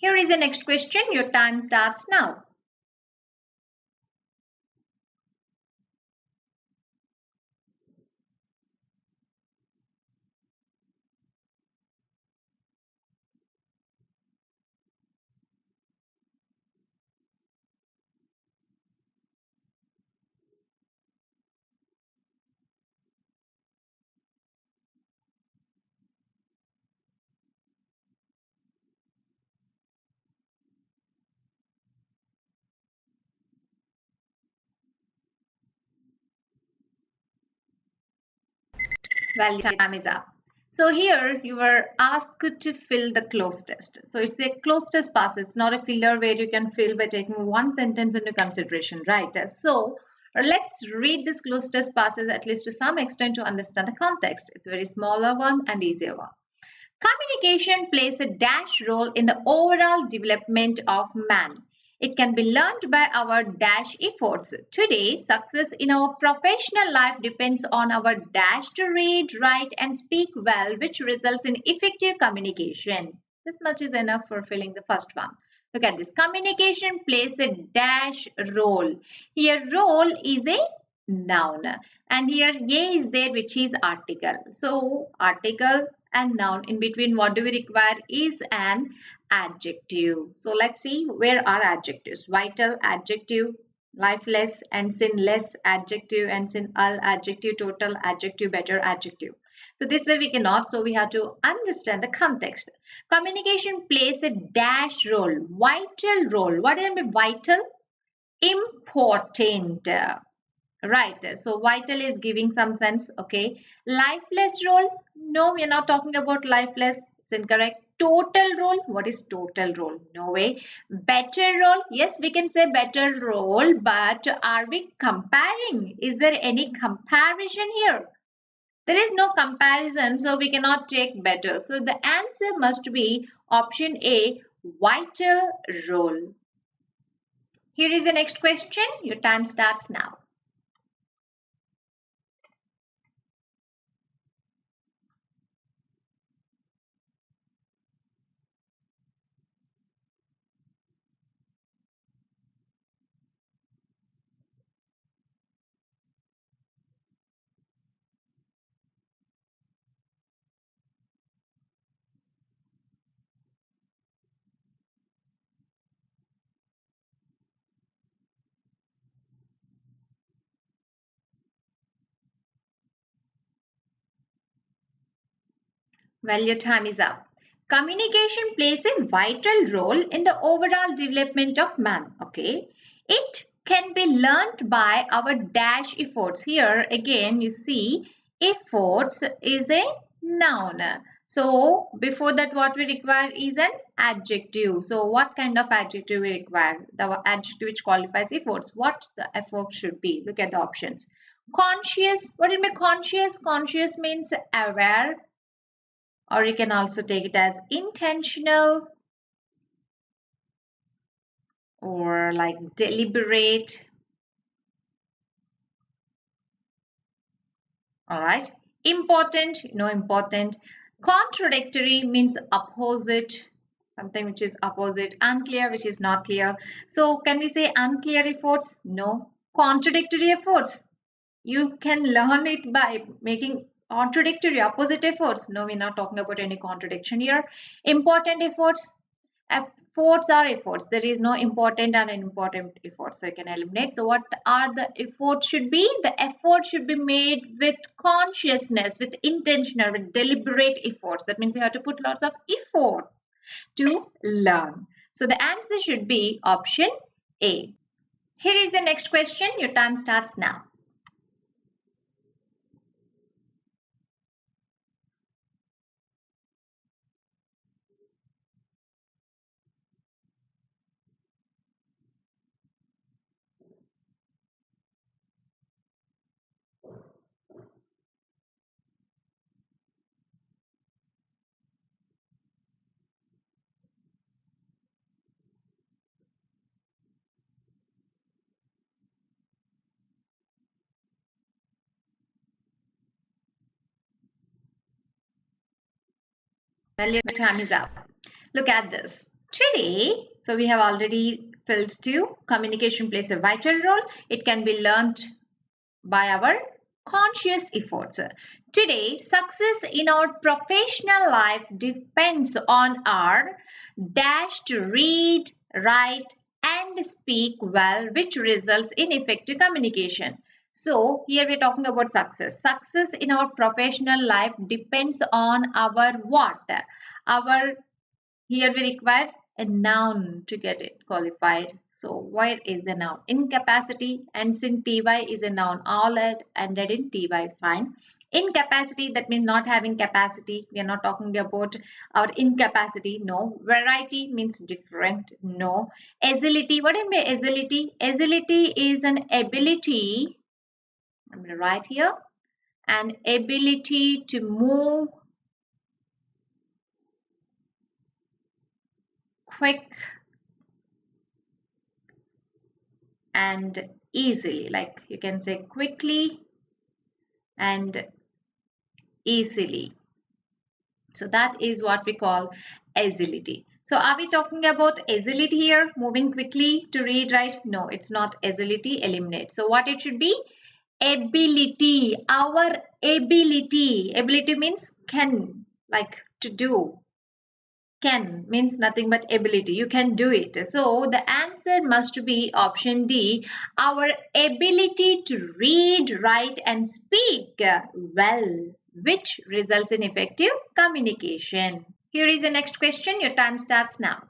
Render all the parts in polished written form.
Here is the next question. Your time starts now. Well, your time is up. So here you were asked to fill the cloze test. So it's a cloze test pass. It's not a filler where you can fill by taking one sentence into consideration, right? So let's read this cloze test passes at least to some extent to understand the context. It's a very smaller one and easier one. Communication plays a dash role in the overall development of man. It can be learned by our dash efforts. Today, success in our professional life depends on our dash to read, write, and speak well, which results in effective communication. This much is enough for filling the first one. Look at this. Communication plays a dash role. Here, role is a noun, and here a is there, which is article. So, article and noun in between, what do we require is an adjective. So let's see, where are adjectives? Vital adjective, lifeless and sinless adjective, and sin adjective, total adjective, better adjective. So this way we cannot, so we have to understand the context. Communication plays a dash role, vital role. What is vital? Important. Right, so vital is giving some sense, okay. Lifeless role, no, we are not talking about lifeless, it's incorrect. Total role, what is total role? No way. Better role, yes, we can say better role, but are we comparing? Is there any comparison here? There is no comparison, so we cannot take better. So the answer must be option A, vital role. Here is the next question. Your time starts now. Well, your time is up. Communication plays a vital role in the overall development of man. Okay. It can be learnt by our dash efforts. Here again you see efforts is a noun. So before that what we require is an adjective. So what kind of adjective we require? The adjective which qualifies efforts. What the effort should be? Look at the options. Conscious. What do you mean conscious? Conscious means aware, or you can also take it as intentional or like deliberate. All right. Important, important. Contradictory means opposite, something which is opposite. Unclear, which is not clear. So can we say unclear efforts? No. Contradictory efforts, you can learn it by making contradictory opposite efforts. No, we're not talking about any contradiction here. Important efforts. Efforts are efforts. There is no important and unimportant efforts, so you can eliminate. So what are the efforts should be? The effort should be made with consciousness, with intentional, with deliberate efforts. That means you have to put lots of effort to learn. So the answer should be option A. Here is the next question. Your time starts now. Well, your time is up. Look at this. Today, so we have already filled 2. Communication plays a vital role. It can be learned by our conscious efforts. Today, success in our professional life depends on our dash to read, write, and speak well, which results in effective communication. So, here we're talking about success. Success in our professional life depends on our what? Our here we require a noun to get it qualified. So where is the noun? Incapacity, and since ty is a noun, all ended in ty, fine. Incapacity, that means not having capacity. We are not talking about our incapacity, no. Variety means different, no. Agility, what do you mean agility? Agility is an ability, I'm going to write here, an ability to move quick and easily, like you can say quickly and easily. So that is what we call agility. So are we talking about agility here, moving quickly to read, right? No, it's not agility, eliminate. So what it should be? Ability, our ability. Ability means can, like to do. Can means nothing but ability. You can do it. So the answer must be option D. Our ability to read, write, and speak well, which results in effective communication. Here is the next question. Your time starts now.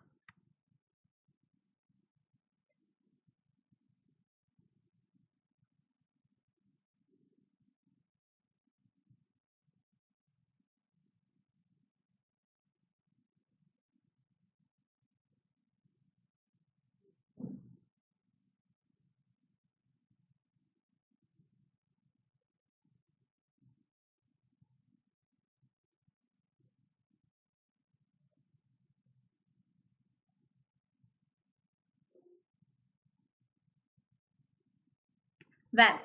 Well,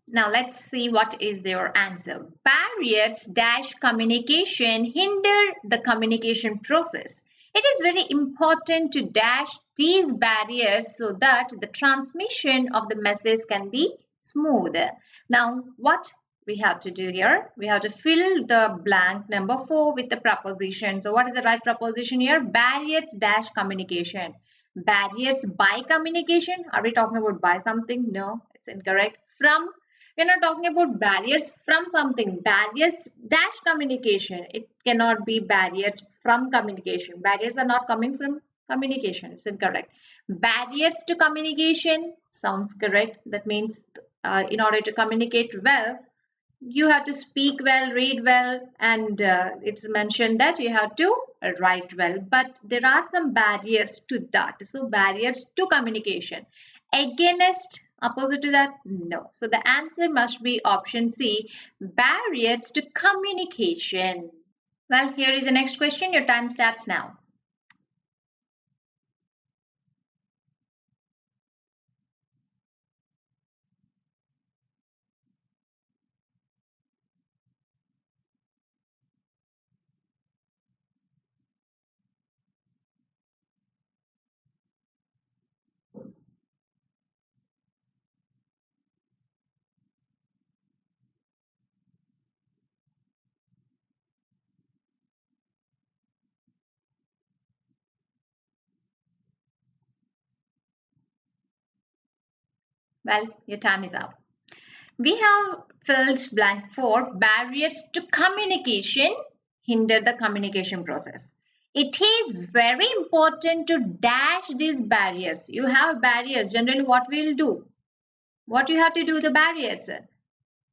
now let's see what is their answer. Barriers dash communication hinder the communication process. It is very important to dash these barriers so that the transmission of the message can be smooth. Now what we have to do here? We have to fill the blank number 4 with the preposition. So what is the right preposition here? Barriers dash communication. Barriers by communication. Are we talking about by something? No, it's incorrect. From, we're not talking about barriers from something. Barriers dash communication. It cannot be barriers from communication. Barriers are not coming from communication. It's incorrect. Barriers to communication sounds correct. That means in order to communicate well, you have to speak well, read well, and it's mentioned that you have to write well. But there are some barriers to that. So barriers to communication. Against, opposite to that, no. So the answer must be option C, barriers to communication. Well, here is the next question. Your time starts now. Well, your time is up. We have filled blank 4. Barriers to communication hinder the communication process. It is very important to dash these barriers. You have barriers. Generally, what we'll do? What you have to do the barriers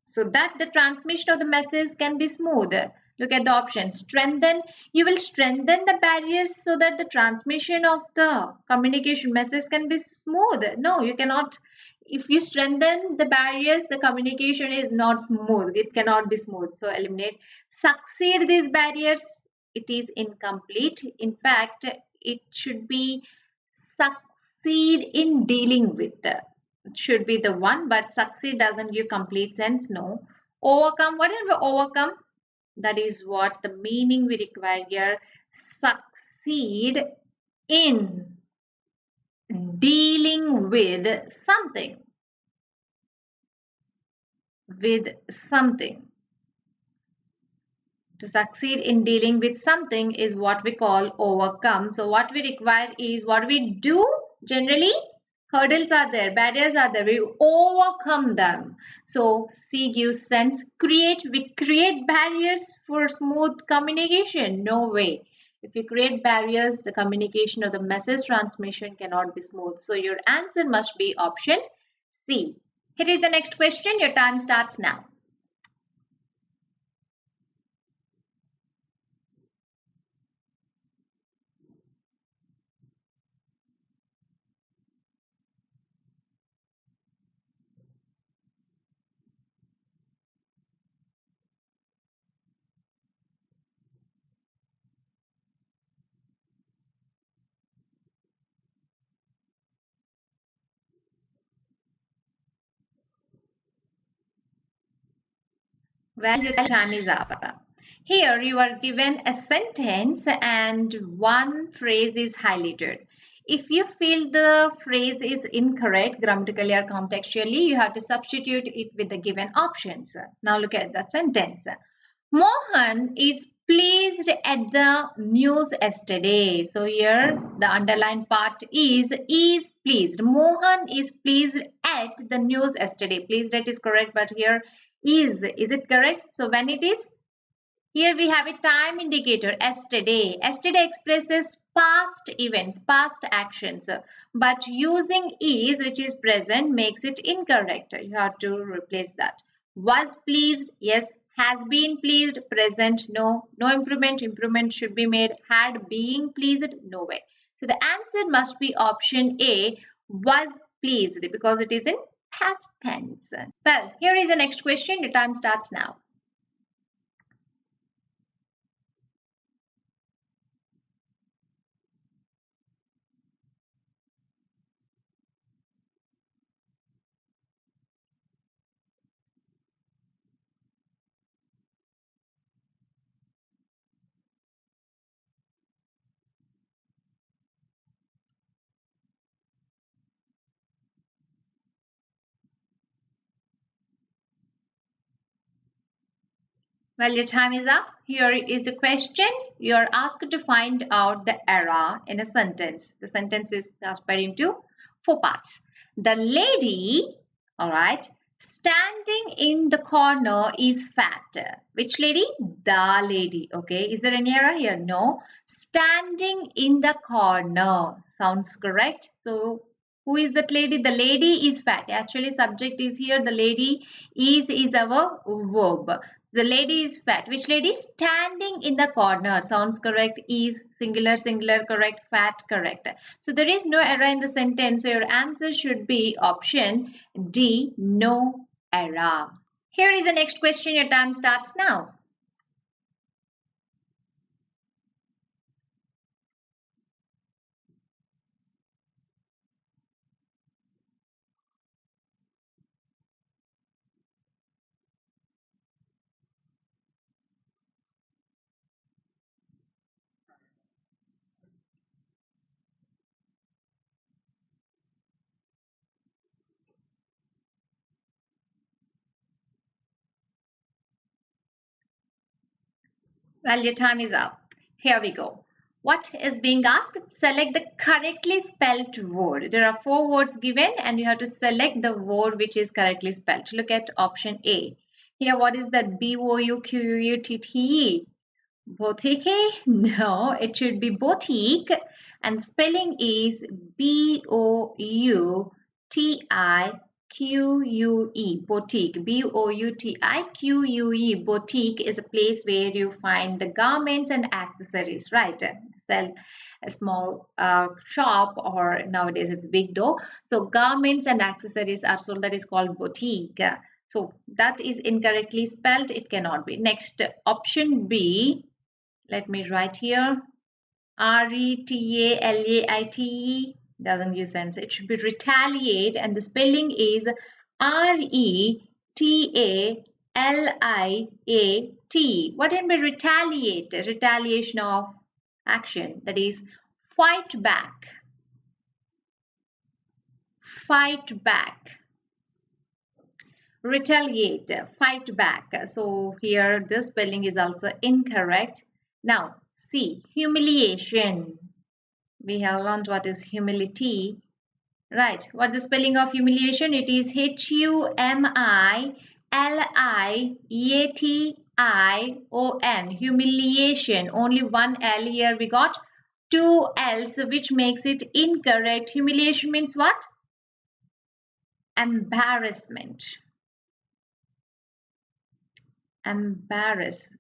so that the transmission of the message can be smooth. Look at the option. Strengthen. You will strengthen the barriers so that the transmission of the communication message can be smooth. No, you cannot. If you strengthen the barriers, the communication is not smooth. It cannot be smooth. So eliminate. Succeed these barriers. It is incomplete. In fact, it should be succeed in dealing with. Should be the one, but succeed doesn't give complete sense. No. Overcome. What is overcome? That is what the meaning we require here. Succeed in dealing with something. With something. To succeed in dealing with something is what we call overcome. So what we require is what we do generally. Hurdles are there, barriers are there, we overcome them. So C gives sense. We create barriers for smooth communication. No way. If you create barriers, the communication or the message transmission cannot be smooth. So your answer must be option C. Here is the next question. Your time starts now. Well, your time is up. Here you are given a sentence and one phrase is highlighted. If you feel the phrase is incorrect grammatically or contextually, you have to substitute it with the given options. Now look at that sentence. Mohan is pleased at the news yesterday. So here the underlined part is pleased. Mohan is pleased at the news yesterday. Pleased at is correct, but here is it correct? So when it is, here we have a time indicator yesterday. Yesterday expresses past events, past actions, but using is, which is present, makes it incorrect. You have to replace that. Was pleased, yes. Has been pleased, present, no. No improvement, improvement should be made. Had being pleased, no way. So the answer must be option A, was pleased, because it is in past tense. Well, here is the next question. Your time starts now. Well, your time is up. Here is the question. You are asked to find out the era in a sentence. The sentence is divided into four parts. The lady, all right, standing in the corner is fat. Which lady? The lady. Okay. Is there any error here? No. Standing in the corner. Sounds correct. So who is that lady? The lady is fat. Actually, subject is here. The lady is our verb. The lady is fat. Which lady? Standing in the corner. Sounds correct. Is singular, singular, correct. Fat, correct. So there is no error in the sentence. So your answer should be option D, no error. Here is the next question. Your time starts now. Well, your time is up. Here we go. What is being asked? Select the correctly spelled word. There are four words given and you have to select the word which is correctly spelled. Look at option A. Here, what is that? B-O-U-Q-U-T-T-E. Boutique? No, it should be boutique. And spelling is B-O-U-T-I-Q-U-E. Boutique. B-O-U-T-I-Q-U-E. Boutique is a place where you find the garments and accessories, right? Sell a small shop, or nowadays it's big though. So garments and accessories are sold. That is called boutique. So that is incorrectly spelled. It cannot be. Next, option B. Let me write here. Retaliate doesn't give sense. It should be retaliate, and the spelling is Retaliate. What can be retaliate? Retaliation of action. That is Fight back. Fight back. Retaliate. Fight back. So here this spelling is also incorrect. Now C. Humiliation. We have learned what is humility. Right. What's the spelling of humiliation? It is Humiliation. Humiliation. Only one L here. We got two L's, which makes it incorrect. Humiliation means what? Embarrassment. Embarrassment.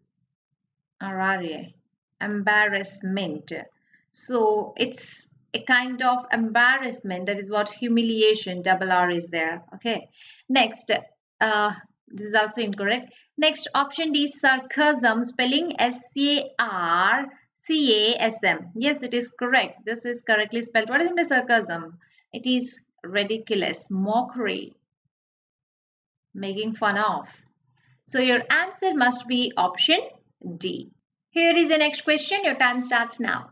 So it's a kind of embarrassment. That is what humiliation, double R is there. Okay. Next, this is also incorrect. Next, option D, sarcasm, spelling SARCASM. Yes, it is correct. This is correctly spelled. What is the sarcasm? It is ridiculous, mockery, making fun of. So your answer must be option D. Here is the next question. Your time starts now.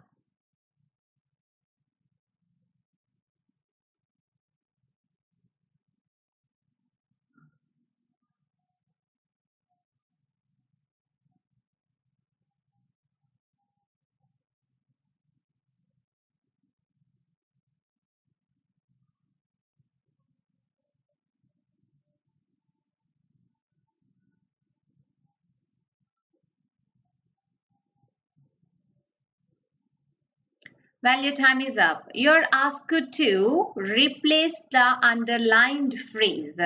Well, your time is up. You're asked to replace the underlined phrase.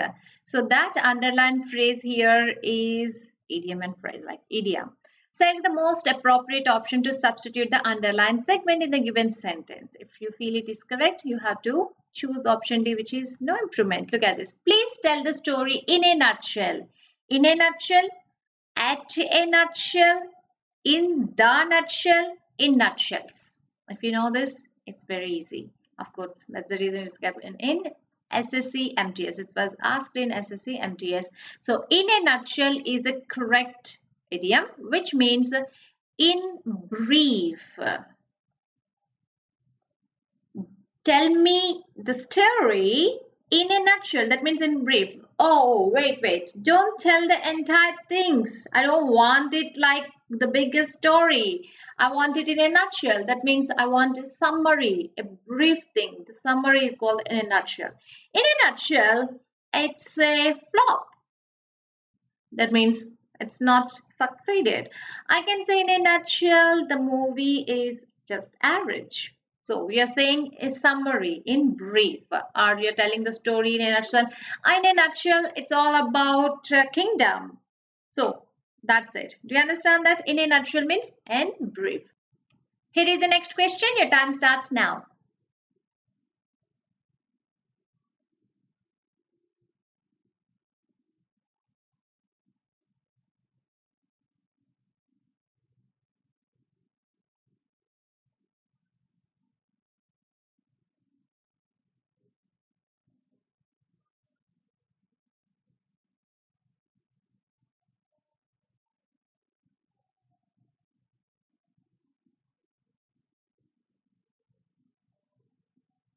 So that underlined phrase here is idiom and phrase, like idiom. Select the most appropriate option to substitute the underlined segment in the given sentence. If you feel it is correct, you have to choose option D, which is no improvement. Look at this. Please tell the story in a nutshell. In a nutshell, at a nutshell, in the nutshell, in nutshells. If you know this, it's very easy. Of course, that's the reason it's kept in SSC MTS. It was asked in SSC MTS. So, in a nutshell is a correct idiom, which means in brief. Tell me the story in a nutshell. That means in brief. Oh, wait. Don't tell the entire things. I don't want it like the biggest story. I want it in a nutshell. That means I want a summary, a brief thing. The summary is called in a nutshell. In a nutshell, it's a flop. That means it's not succeeded. I can say in a nutshell, the movie is just average. So we are saying a summary in brief, or you're telling the story in a nutshell. In a nutshell, it's all about kingdom. So that's it. Do you understand that? In a nutshell means in brief. Here is the next question. Your time starts now.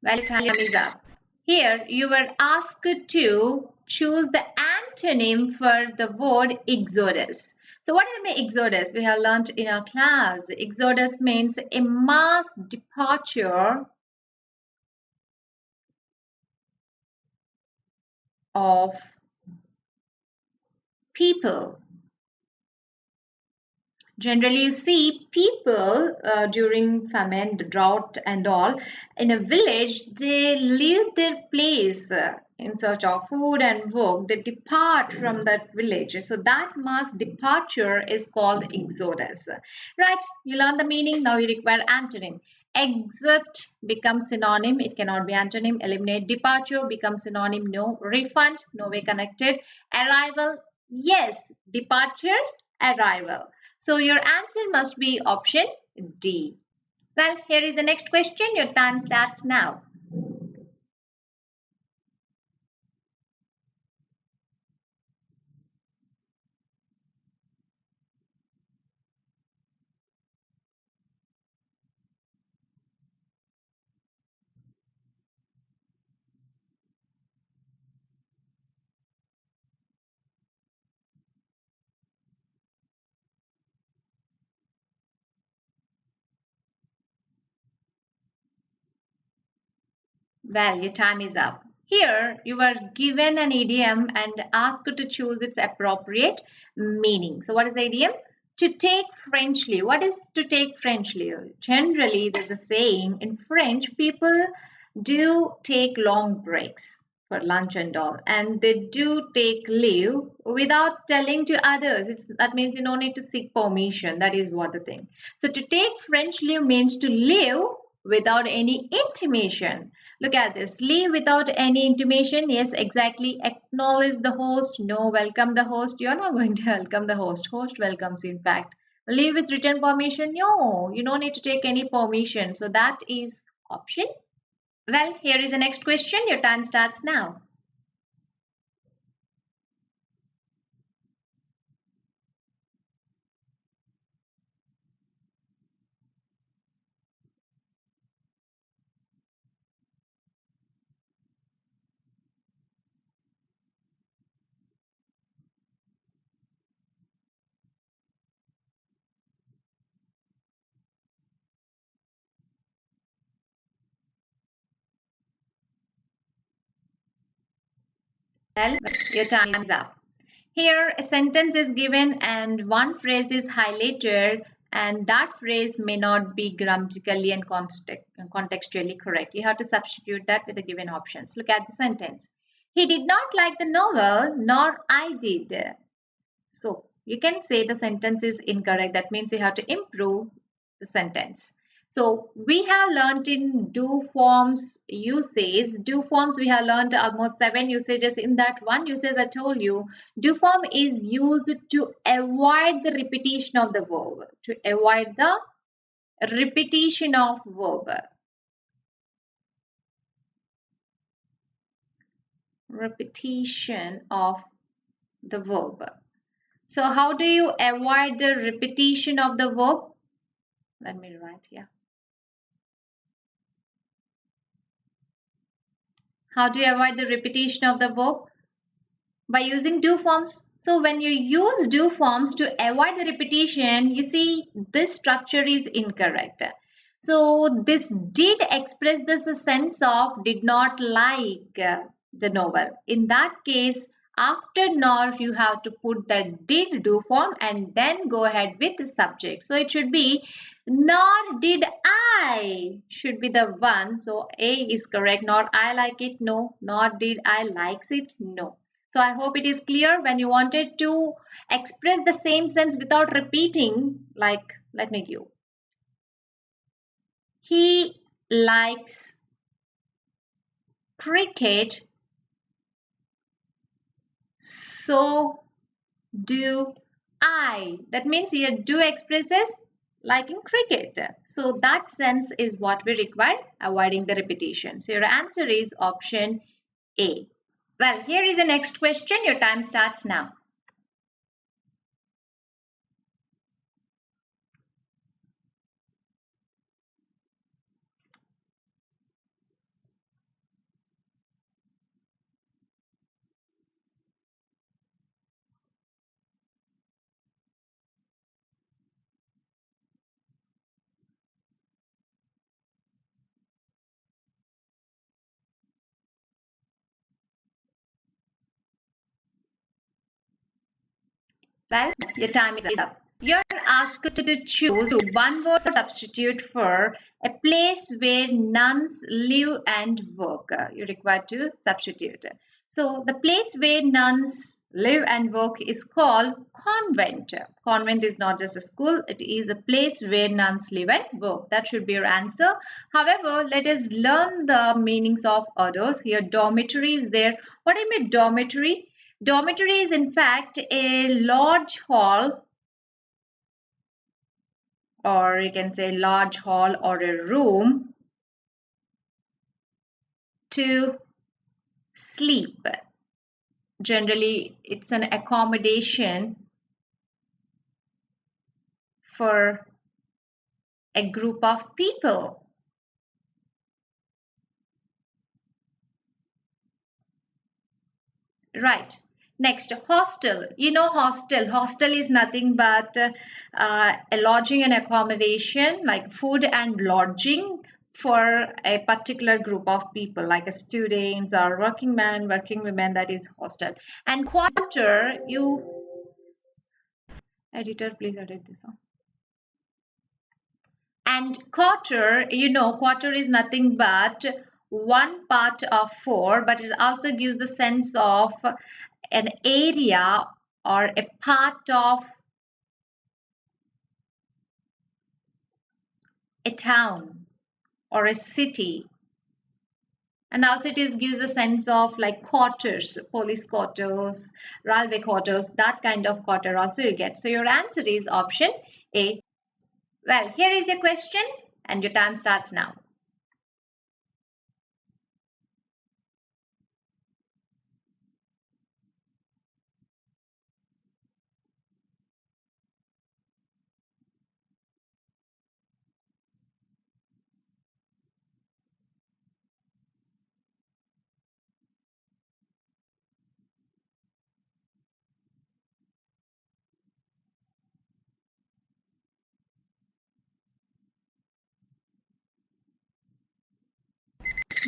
Well, time is up. Here you were asked to choose the antonym for the word exodus. So what does it mean exodus? We have learned in our class. Exodus means a mass departure of people. Generally, you see people during famine, drought, and all in a village, they leave their place in search of food and work. They depart from that village. So, that mass departure is called exodus. Right? You learn the meaning. Now, you require antonym. Exit becomes synonym. It cannot be antonym. Eliminate. Departure becomes synonym. No. Refund. No way connected. Arrival. Yes. Departure. Arrival. So your answer must be option D. Well, here is the next question. Your time starts now. Well, your time is up. Here, you are given an idiom and asked to choose its appropriate meaning. So, what is the idiom? To take French leave. What is to take French leave? Generally, there's a saying in French, people do take long breaks for lunch and all, and they do take leave without telling to others. That means you don't need to seek permission. That is what the thing. So, to take French leave means to leave without any intimation. Look at this. Leave without any intimation. Yes, exactly. Acknowledge the host. No, welcome the host. You're not going to welcome the host. Host welcomes, in fact. Leave with written permission. No, you don't need to take any permission. So that is option. Well, here is the next question. Your time starts now. Well, your time is up. Here, a sentence is given and one phrase is highlighted, and that phrase may not be grammatically and contextually correct. You have to substitute that with the given options. Look at the sentence. He did not like the novel, nor I did. So you can say the sentence is incorrect. That means you have to improve the sentence. So we have learned in do forms usage. Do forms we have learned almost 7 usages. In that one usage I told you, do form is used to avoid the repetition of the verb. To avoid the repetition of verb. Repetition of the verb. So how do you avoid the repetition of the verb? Let me write here. How do you avoid the repetition of the verb? By using do forms. So when you use do forms to avoid the repetition, you see this structure is incorrect. So this did express this sense of did not like the novel. In that case, after nor you have to put the did do form and then go ahead with the subject. So it should be nor did I should be the one. So A is correct. Nor I like it. No. Nor did I likes it. No. So I hope it is clear. When you wanted to express the same sense without repeating, like let me give. He likes cricket, so do I. That means here do expresses liking cricket. So that sense is what we require, avoiding the repetition. So your answer is option A. Well, here is the next question. Your time starts now. Well, your time is up. You're asked to choose one word substitute for a place where nuns live and work. You're required to substitute. So the place where nuns live and work is called convent. Convent is not just a school, it is a place where nuns live and work. That should be your answer. However, let us learn the meanings of others. Here, dormitory is there. What do you mean dormitory? Dormitory is in fact a large hall, or you can say large hall or a room to sleep. Generally, it's an accommodation for a group of people. Right. Next, hostel. You know hostel. Hostel is nothing but a lodging and accommodation like food and lodging for a particular group of people like a students or working men, working women, that is hostel. And quarter, you editor, please edit this one. And quarter, quarter is nothing but one part of four, but it also gives the sense of an area or a part of a town or a city. And also it gives a sense of like quarters, police quarters, railway quarters, that kind of quarter also you get. So your answer is option A. Well, here is your question and your time starts now.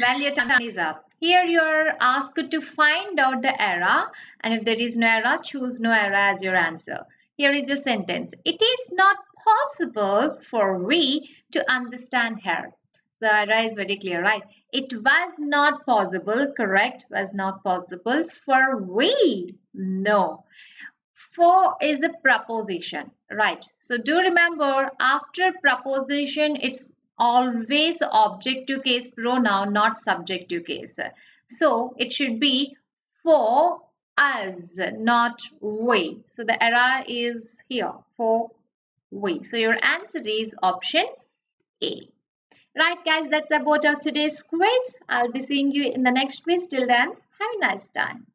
Well, your time is up. Here you're asked to find out the era, and if there is no era, choose no era as your answer. Here is your sentence. It is not possible for we to understand her. The era is very clear, right? It was not possible, correct? Was not possible for we. No. For is a preposition, right? So do remember, after preposition it's always object to case pronoun, not subject to case. So it should be for us, not we. So the error is here, for we. So your answer is option A. Right guys, that's about our today's quiz. I'll be seeing you in the next quiz. Till then, have a nice time.